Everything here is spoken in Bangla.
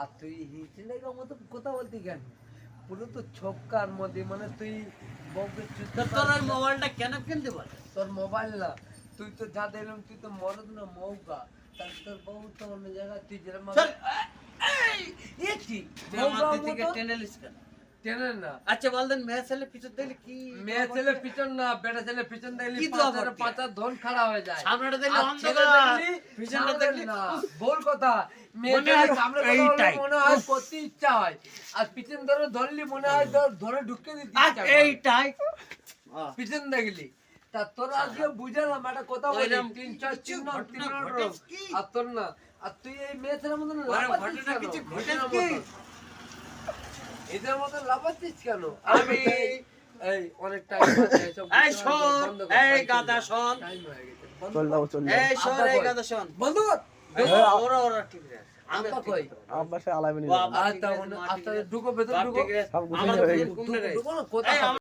আর তুই হিচড়ের মতো কথা বলতি কেন? পুরো তো ছক্কার মধ্যে, মানে তুই বউকে চুষতে তোর ওই মোবাইলটা কেন কিনতে পারে? তোর মোবাইল না, তুই তো যা দেখলাম তুই তো মরদ না মৌকা, তার তোর বউ তো অন্য জায়গায়, তুই যেরকম আমার দিকে টেনে লিস কেন? টেনে না। আচ্ছা বলদেন মেয়ে ছেলে পিছন দিলে কি? মেয়ে ছেলে পিছন না, বেটা ছেলে পিছন দেখলি কি দোয়া করতে? পাঁচা ধন খাড়া হয়ে যায়। সামনেটা দেখলে আর ছেলে অন্ধকার, দেখলি পিছনটা সামনে দেখলি না। ভুল কথা। মেয়ে মনে ছেলে হয় সামনে কথা এইটাই। বললে মনে হয় করতে ইচ্ছা হয়, আর পিছন ধরলি মনে হয় ধরে ঢুকে দিতে ইচ্ছা করে। এইটাই পিছন দেখলি তা তোর আজকে বুঝালাম একটা কথা বলি, ওইরকম 3-4 কিছু চিহ্ন ঘটনা 3 ঘটেছে রোগ। কি? আর তোর না, আর তুই এই মেয়ে ছেলের মতন ওরকম লাফাচ্ছিস ঘটনা কেন? কিছু ঘটেছে এদের কি? মতন। এদের মতন লাফাচ্ছিস কেন? এই অনেক টাইম এই শোন, এই গাদা শোন। চল দাও চল দাও এই শোন, এই গাদা শোন। বন্ধ কর। ওরা ওরা ঠিক আছে। আমি আব্বা আর ঠিক কই? করবো না। আব্বা সে আলাইবে নি বাবা ঠিক আচ্ছা আছে, মা ঠিক আচ্ছা আছে। ঢুকো ভেতর বাপ ঢুকো। ঠিক আছে। সব গুছিয়ে আমার হয়ে ফোন গেছে। কুমড়ে রয়েছে। ঢুকো না, কোথায় এই, হবে?